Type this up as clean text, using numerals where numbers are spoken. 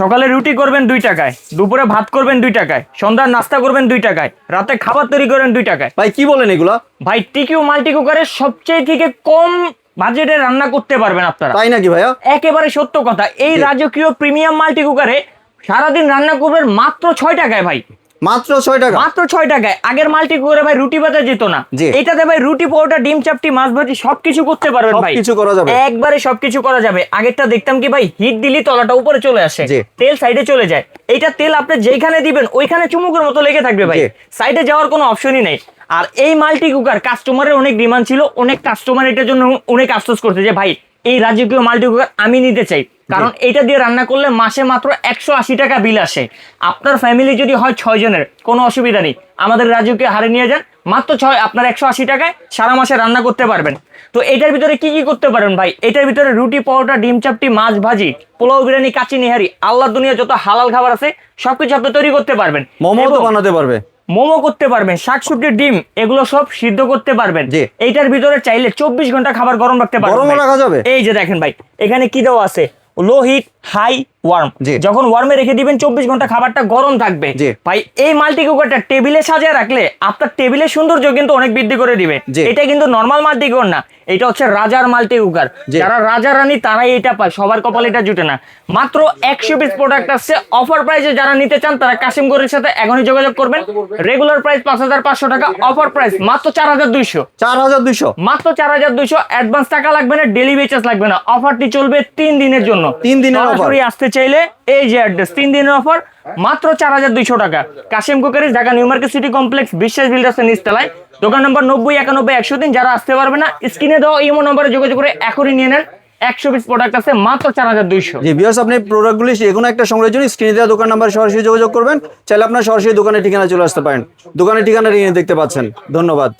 সকালে রুটি করবেন 2 টাকায়, দুপুরে ভাত করবেন 2 টাকায়, সন্ধ্যার নাস্তা করবেন 2 টাকায়, রাতে খাবার তৈরি করেন 2 টাকায়। ভাই কি বলেন এগুলা? ভাই টিকিউ মাল্টি কুকারে সবচেয়ে থেকে কম বাজেটে রান্না করতে পারবেন আপনারা। তাই নাকি ভাইয়া? একেবারে সত্য কথা। এই রাজকীয় প্রিমিয়াম মাল্টি কুকারে সারাদিন রান্না করবেন মাত্র 6 টাকায় ভাই। মাত্র 6 টাকা? মাত্র 6 টাকায়। আগের মাল্টি কুকারে ভাই রুটি ভাজা যেত না, জি। এটাতে ভাই রুটি, পরোটা, ডিম চাপটি, মাছ ভাজি সবকিছু করতে পারবেন ভাই। সবকিছু করা যাবে? একবারে সবকিছু করা যাবে। আগেরটা দেখতাম কি ভাই, হিট দিলি তলাটা উপরে চলে আসে, জি। তেল সাইডে চলে যায়। এইটা তেল আপনি যেখানে দিবেন ওইখানে চুমুকের মতো লেগে থাকবে ভাই, জি। সাইডে যাওয়ার কোনো অপশনই নেই। আর এই মাল্টি কুকার কাস্টমারের অনেক ডিমান্ড ছিল, অনেক কাস্টমার এটার জন্য অনেক আফসোস করছে যে ভাই এই রাজকীয় মাল্টি কুকার আমি নিতে চাই, কারণ এটা দিয়ে রান্না করলে মাসে মাত্র 180 টাকা বিল আসে। আপনার ফ্যামিলি যদি হয় 6 জনের, কোনো অসুবিধা নেই, আমাদের রাজকীয় হারে নিয়ে যান, মাত্র আপনার 180 টাকায় সারা মাসে রান্না করতে পারবেন। তো এটার ভিতরে কি কি করতে পারবেন ভাই? এটার ভিতরে রুটি, পরোটা, ডিম চাপটি, মাছ ভাজি, পোলাও, বিরিয়ানি, কাচ্চি, নিহারি, আল্লাহর দুনিয়া যত হালাল খাবার আছে সবকিছু আপনি তৈরি করতে পারবেন। মোমো তো এবং বানাতে পারবে? মোমো করতে পারবেন, শাকসবজি, ডিম এগুলো সব সিদ্ধ করতে পারবেন। জি। এইটার ভিতরে চাইলে 24 ঘন্টা খাবার গরম রাখতে পারবেন। গরমও ভাই। রাখা যাবে? এই যে দেখেন ভাই, এখানে কি দেওয়া আছে, লো হিট, হাই ওয়ার্ম। জি। যখন ওয়ার্মে রেখে দিবেন 24 ঘন্টা খাবারটা গরম থাকবে। জি। ভাই এই মাল্টি কুকারটা টেবিলে সাজিয়ে রাখলে আপনার টেবিলের সৌন্দর্য কিন্তু অনেক বৃদ্ধি করে দিবে। জি। এটা কিন্তু নরমাল মাল্টি কুকার না, এটা হচ্ছে রাজার মাল্টি কুকার। জি। যারা রাজা রানী তারাই এটা পায়, সবার কপালে এটা জুটে না। মাত্র 100 পিস প্রোডাক্ট আসছে অফার প্রাইসে। যারা নিতে চান তারা কাশিমগড়ের সাথে এখনই যোগাযোগ করবেন। রেগুলার প্রাইস 5500 টাকা, অফার প্রাইস মাত্র 4200। 4200? মাত্র 4200। অ্যাডভান্স টাকা লাগবে না, ডেলিভারি চার্জ লাগবে না। অফারটি চলবে 3 দিনের জন্য। 3 দিনের অফার? সরাসরি আসতে চাইলে এই যে অ্যাড্রেস, 3 দিনের অফার, মাত্র 4200 টাকা। Kashim cookeries, Dhaka New Market City Complex, Biswas বিল্ডার্সের নিচতলায়, দোকান নম্বর 90 91 103। যারা আসতে পারবে না স্ক্রিনে দেওয়া ইমো নম্বরে যোগাযোগ করে এখনই নিয়ে নেন। 100 পিস প্রোডাক্ট আছে মাত্র 4200। জি ভিউয়ার্স, আপনি প্রোডাক্টগুলি যে কোনো একটা সংগ্রহের জন্য স্ক্রিনে দেওয়া দোকান নাম্বার সরাসরি যোগাযোগ করবেন। চাইলে আপনার সরাসরি দোকানের ঠিকানা চলে আসতে পারেন। দোকানের ঠিকানা নিয়ে দেখতে পাচ্ছেন। ধন্যবাদ।